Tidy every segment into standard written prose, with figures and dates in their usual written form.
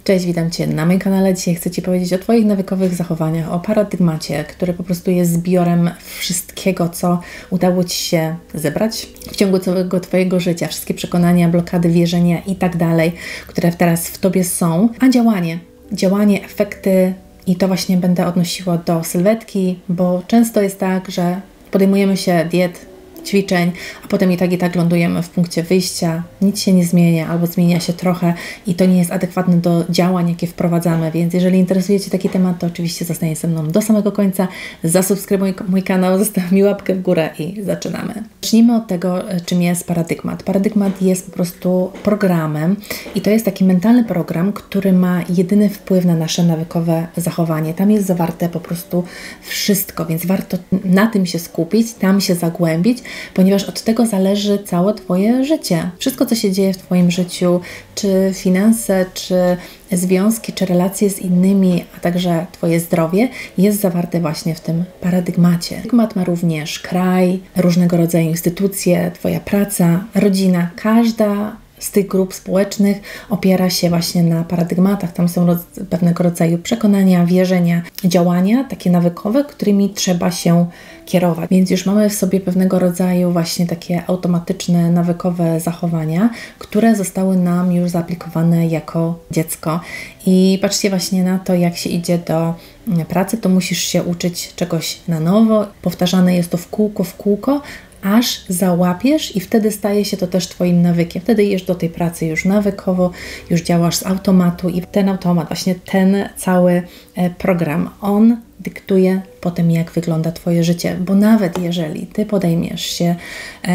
Cześć, witam Cię na moim kanale. Dzisiaj chcę Ci powiedzieć o Twoich nawykowych zachowaniach, o paradygmacie, który po prostu jest zbiorem wszystkiego, co udało Ci się zebrać w ciągu całego Twojego życia. Wszystkie przekonania, blokady, wierzenia i tak dalej, które teraz w Tobie są. A działanie, efekty i to właśnie będę odnosiła do sylwetki, bo często jest tak, że podejmujemy się diet, ćwiczeń, a potem i tak lądujemy w punkcie wyjścia, nic się nie zmienia albo zmienia się trochę i to nie jest adekwatne do działań, jakie wprowadzamy, więc jeżeli interesuje Cię taki temat, to oczywiście zostań ze mną do samego końca, zasubskrybuj mój kanał, zostaw mi łapkę w górę i zaczynamy. Zacznijmy od tego, czym jest paradygmat. Paradygmat jest po prostu programem i to jest taki mentalny program, który ma jedyny wpływ na nasze nawykowe zachowanie. Tam jest zawarte po prostu wszystko, więc warto na tym się skupić, tam się zagłębić, ponieważ od tego zależy całe Twoje życie. Wszystko, co się dzieje w Twoim życiu, czy finanse, czy związki, czy relacje z innymi, a także Twoje zdrowie, jest zawarte właśnie w tym paradygmacie. Paradygmat ma również kraj, różnego rodzaju instytucje, Twoja praca, rodzina. Każda z tych grup społecznych opiera się właśnie na paradygmatach. Tam są pewnego rodzaju przekonania, wierzenia, działania, takie nawykowe, którymi trzeba się kierować. Więc już mamy w sobie pewnego rodzaju właśnie takie automatyczne, nawykowe zachowania, które zostały nam już zaaplikowane jako dziecko. I patrzcie właśnie na to, jak się idzie do pracy, to musisz się uczyć czegoś na nowo. Powtarzane jest to w kółko, aż załapiesz i wtedy staje się to też Twoim nawykiem. Wtedy idziesz do tej pracy już nawykowo, już działasz z automatu i ten automat, właśnie ten cały program, on dyktuje potem, jak wygląda Twoje życie, bo nawet jeżeli Ty podejmiesz się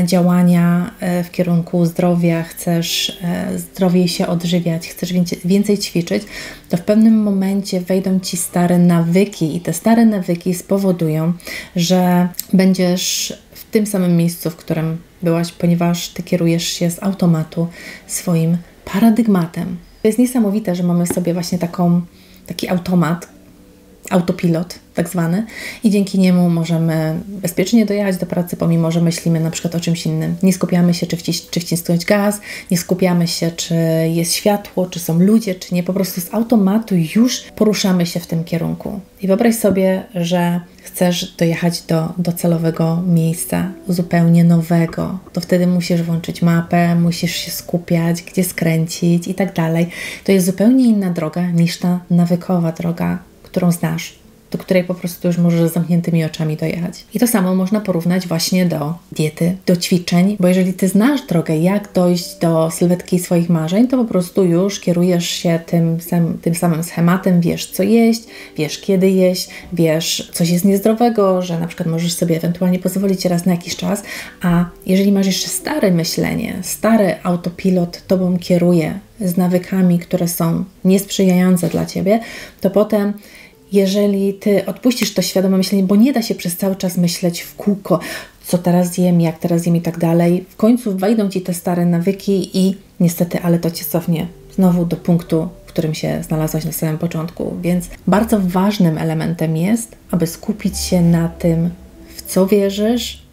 działania w kierunku zdrowia, chcesz zdrowiej się odżywiać, chcesz więcej ćwiczyć, to w pewnym momencie wejdą Ci stare nawyki i te stare nawyki spowodują, że będziesz w tym samym miejscu, w którym byłaś, ponieważ Ty kierujesz się z automatu swoim paradygmatem. To jest niesamowite, że mamy w sobie właśnie taki automat, autopilot tak zwany i dzięki niemu możemy bezpiecznie dojechać do pracy, pomimo że myślimy na przykład o czymś innym. Nie skupiamy się, czy wcisnąć gaz, nie skupiamy się, czy jest światło, czy są ludzie, czy nie. Po prostu z automatu już poruszamy się w tym kierunku. I wyobraź sobie, że chcesz dojechać do docelowego miejsca, zupełnie nowego. To wtedy musisz włączyć mapę, musisz się skupiać, gdzie skręcić i tak dalej. To jest zupełnie inna droga niż ta nawykowa droga, którą znasz, do której po prostu już możesz z zamkniętymi oczami dojechać. I to samo można porównać właśnie do diety, do ćwiczeń, bo jeżeli Ty znasz drogę, jak dojść do sylwetki swoich marzeń, to po prostu już kierujesz się tym samym schematem, wiesz co jeść, wiesz kiedy jeść, wiesz coś jest niezdrowego, że na przykład możesz sobie ewentualnie pozwolić raz na jakiś czas, a jeżeli masz jeszcze stare myślenie, stary autopilot Tobą kieruje z nawykami, które są niesprzyjające dla Ciebie, to potem jeżeli Ty odpuścisz to świadome myślenie, bo nie da się przez cały czas myśleć w kółko, co teraz jem, jak teraz jem i tak dalej, w końcu wejdą Ci te stare nawyki i niestety, ale to Cię cofnie znowu do punktu, w którym się znalazłaś na samym początku. Więc bardzo ważnym elementem jest, aby skupić się na tym, w co wierzysz.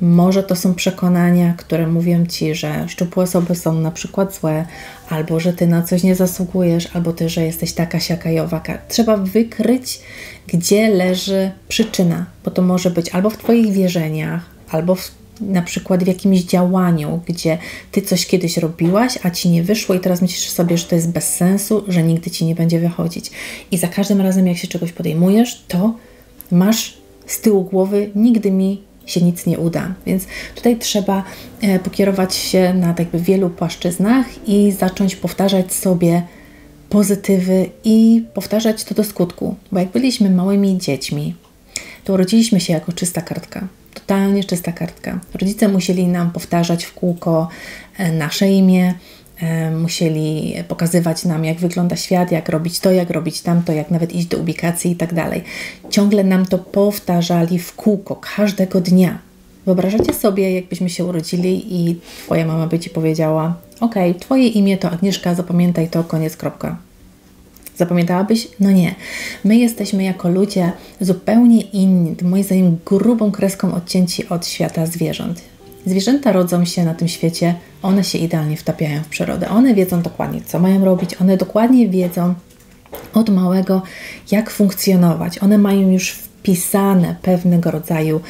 Może to są przekonania, które mówią Ci, że szczupłe osoby są na przykład złe, albo że Ty na coś nie zasługujesz, albo Ty, że jesteś taka, siaka i owaka. Trzeba wykryć, gdzie leży przyczyna, bo to może być albo w Twoich wierzeniach, albo na przykład w jakimś działaniu, gdzie Ty coś kiedyś robiłaś, a Ci nie wyszło i teraz myślisz sobie, że to jest bez sensu, że nigdy Ci nie będzie wychodzić. I za każdym razem, jak się czegoś podejmujesz, to masz z tyłu głowy, nigdy mi się nic nie uda. Więc tutaj trzeba pokierować się na jakby wielu płaszczyznach i zacząć powtarzać sobie pozytywy i powtarzać to do skutku. Bo jak byliśmy małymi dziećmi, to urodziliśmy się jako czysta kartka. Totalnie czysta kartka. Rodzice musieli nam powtarzać w kółko nasze imię, musieli pokazywać nam, jak wygląda świat, jak robić to, jak robić tamto, jak nawet iść do ubikacji i tak dalej. Ciągle nam to powtarzali w kółko, każdego dnia. Wyobrażacie sobie, jakbyśmy się urodzili i Twoja mama by Ci powiedziała: okej, Twoje imię to Agnieszka, zapamiętaj to, koniec, kropka. Zapamiętałabyś? No nie. My jesteśmy jako ludzie zupełnie inni, moim zdaniem grubą kreską odcięci od świata zwierząt. Zwierzęta rodzą się na tym świecie, one się idealnie wtapiają w przyrodę. One wiedzą dokładnie, co mają robić, one dokładnie wiedzą od małego, jak funkcjonować. One mają już wpisane pewnego rodzaju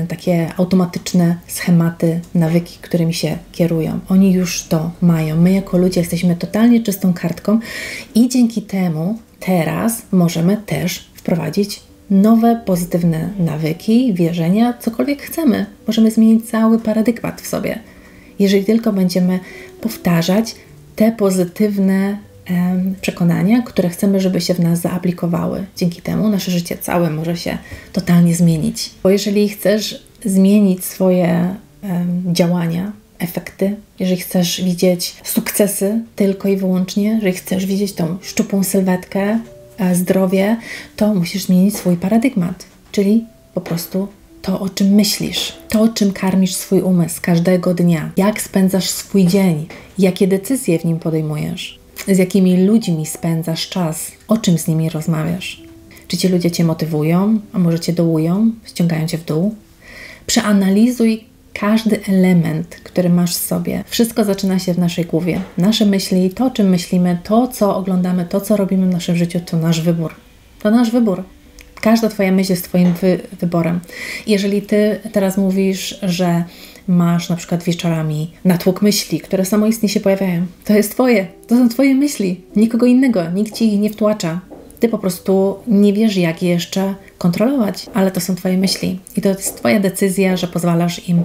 takie automatyczne schematy, nawyki, którymi się kierują. Oni już to mają. My jako ludzie jesteśmy totalnie czystą kartką i dzięki temu teraz możemy też wprowadzić nowe, pozytywne nawyki, wierzenia, cokolwiek chcemy. Możemy zmienić cały paradygmat w sobie. Jeżeli tylko będziemy powtarzać te pozytywne przekonania, które chcemy, żeby się w nas zaaplikowały. Dzięki temu nasze życie całe może się totalnie zmienić. Bo jeżeli chcesz zmienić swoje działania, efekty, jeżeli chcesz widzieć sukcesy tylko i wyłącznie, jeżeli chcesz widzieć tą szczupłą sylwetkę, zdrowie, to musisz zmienić swój paradygmat, czyli po prostu to, o czym myślisz, to, o czym karmisz swój umysł każdego dnia, jak spędzasz swój dzień, jakie decyzje w nim podejmujesz, z jakimi ludźmi spędzasz czas, o czym z nimi rozmawiasz. Czy ci ludzie Cię motywują, a może Cię dołują, ściągają Cię w dół? Przeanalizuj każdy element, który masz w sobie. Wszystko zaczyna się w naszej głowie. Nasze myśli, to, o czym myślimy, to, co oglądamy, to, co robimy w naszym życiu, to nasz wybór. To nasz wybór. Każda Twoja myśl jest Twoim wyborem. Jeżeli Ty teraz mówisz, że masz na przykład wieczorami natłok myśli, które samoistnie się pojawiają, to jest Twoje. To są Twoje myśli. Nikogo innego. Nikt Ci ich nie wtłacza. Ty po prostu nie wiesz, jak je jeszcze kontrolować, ale to są Twoje myśli. I to jest Twoja decyzja, że pozwalasz im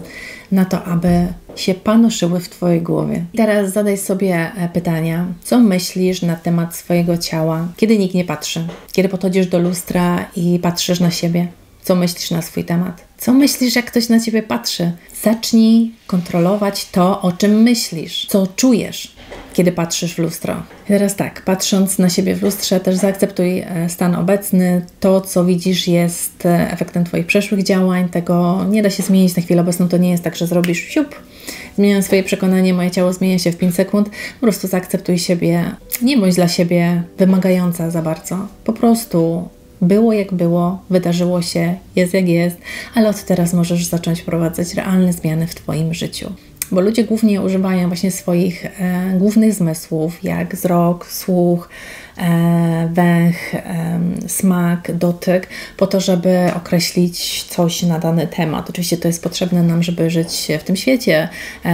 na to, aby się panoszyły w Twojej głowie. I teraz zadaj sobie pytania, co myślisz na temat swojego ciała, kiedy nikt nie patrzy? Kiedy podchodzisz do lustra i patrzysz na siebie? Co myślisz na swój temat? Co myślisz, jak ktoś na Ciebie patrzy? Zacznij kontrolować to, o czym myślisz, co czujesz, kiedy patrzysz w lustro. I teraz tak, patrząc na siebie w lustrze, też zaakceptuj stan obecny. To, co widzisz, jest efektem Twoich przeszłych działań. Tego nie da się zmienić na chwilę obecną. To nie jest tak, że zrobisz siup, zmieniam swoje przekonanie, moje ciało zmienia się w 5 sekund. Po prostu zaakceptuj siebie. Nie bądź dla siebie wymagająca za bardzo. Po prostu było jak było, wydarzyło się, jest jak jest, ale od teraz możesz zacząć wprowadzać realne zmiany w Twoim życiu. Bo ludzie głównie używają właśnie swoich głównych zmysłów, jak wzrok, słuch, węch, smak, dotyk, po to, żeby określić coś na dany temat. Oczywiście to jest potrzebne nam, żeby żyć w tym świecie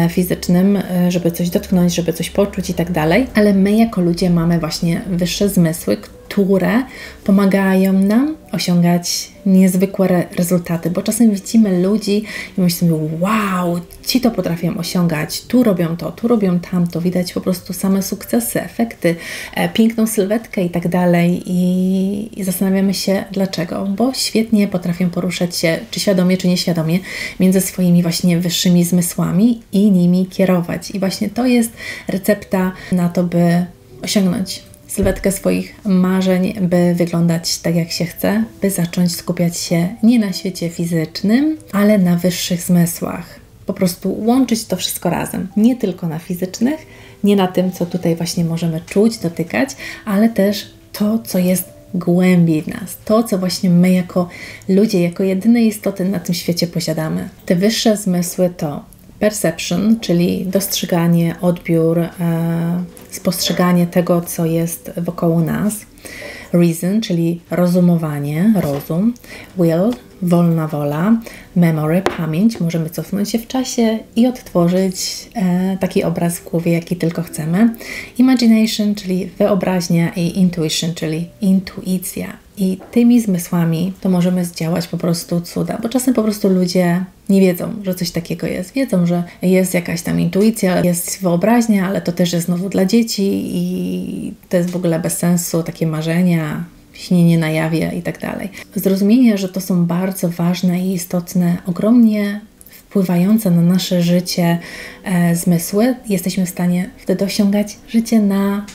fizycznym, żeby coś dotknąć, żeby coś poczuć i tak dalej, ale my jako ludzie mamy właśnie wyższe zmysły, które pomagają nam osiągać niezwykłe rezultaty, bo czasem widzimy ludzi i myślimy, wow, ci to potrafią osiągać, tu robią to, tu robią tamto, widać po prostu same sukcesy, efekty, piękną sylwetkę i tak dalej i zastanawiamy się dlaczego, bo świetnie potrafią poruszać się, czy świadomie, czy nieświadomie, między swoimi właśnie wyższymi zmysłami i nimi kierować. I właśnie to jest recepta na to, by osiągnąć sylwetkę swoich marzeń, by wyglądać tak, jak się chce, by zacząć skupiać się nie na świecie fizycznym, ale na wyższych zmysłach. Po prostu łączyć to wszystko razem. Nie tylko na fizycznych, nie na tym, co tutaj właśnie możemy czuć, dotykać, ale też to, co jest głębiej w nas. To, co właśnie my jako ludzie, jako jedyne istoty na tym świecie posiadamy. Te wyższe zmysły to perception, czyli dostrzeganie, odbiór, spostrzeganie tego, co jest wokoło nas. Reason, czyli rozumowanie, rozum. Will, wolna wola. Memory, pamięć. Możemy cofnąć się w czasie i odtworzyć taki obraz w głowie, jaki tylko chcemy. Imagination, czyli wyobraźnia i intuition, czyli intuicja. I tymi zmysłami to możemy zdziałać po prostu cuda, bo czasem po prostu ludzie nie wiedzą, że coś takiego jest. Wiedzą, że jest jakaś tam intuicja, jest wyobraźnia, ale to też jest znowu dla dzieci i to jest w ogóle bez sensu, takie marzenia, śnienie na jawie i tak dalej. Zrozumienie, że to są bardzo ważne i istotne, ogromnie wpływające na nasze życie zmysły, jesteśmy w stanie wtedy osiągać życie na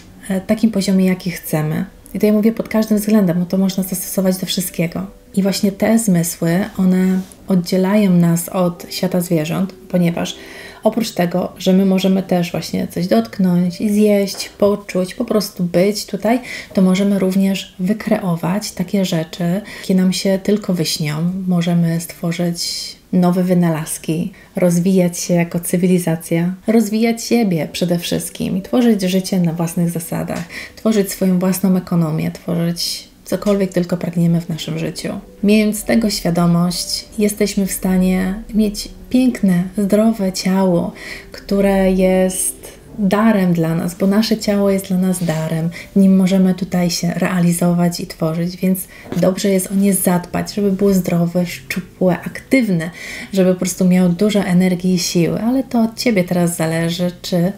takim poziomie, jaki chcemy. I to ja mówię pod każdym względem, no to można zastosować do wszystkiego. I właśnie te zmysły, one oddzielają nas od świata zwierząt, ponieważ oprócz tego, że my możemy też właśnie coś dotknąć, zjeść, poczuć, po prostu być tutaj, to możemy również wykreować takie rzeczy, jakie nam się tylko wyśnią. Możemy stworzyć nowe wynalazki, rozwijać się jako cywilizacja, rozwijać siebie przede wszystkim i tworzyć życie na własnych zasadach, tworzyć swoją własną ekonomię, tworzyć cokolwiek tylko pragniemy w naszym życiu. Mając tego świadomość, jesteśmy w stanie mieć piękne, zdrowe ciało, które jest darem dla nas, bo nasze ciało jest dla nas darem. W nim możemy tutaj się realizować i tworzyć, więc dobrze jest o nie zadbać, żeby było zdrowe, szczupłe, aktywne, żeby po prostu miało dużo energii i siły, ale to od Ciebie teraz zależy, czy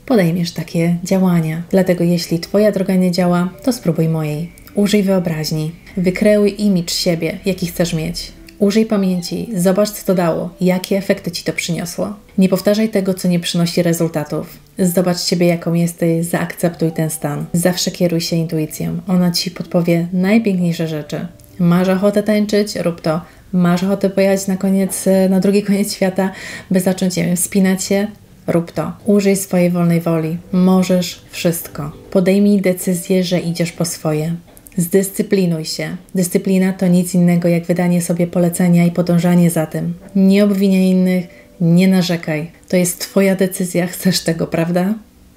podejmiesz takie działania. Dlatego jeśli Twoja droga nie działa, to spróbuj mojej. Użyj wyobraźni, wykreuj imidż siebie, jaki chcesz mieć. Użyj pamięci, zobacz co to dało, jakie efekty Ci to przyniosło. Nie powtarzaj tego, co nie przynosi rezultatów. Zobacz siebie, jaką jesteś, zaakceptuj ten stan. Zawsze kieruj się intuicją, ona Ci podpowie najpiękniejsze rzeczy. Masz ochotę tańczyć? Rób to. Masz ochotę pojechać na drugi koniec świata, by zacząć, nie wiem, wspinać się? Rób to. Użyj swojej wolnej woli. Możesz wszystko. Podejmij decyzję, że idziesz po swoje. Zdyscyplinuj się. Dyscyplina to nic innego jak wydanie sobie polecenia i podążanie za tym. Nie obwiniaj innych, nie narzekaj. To jest Twoja decyzja, chcesz tego, prawda?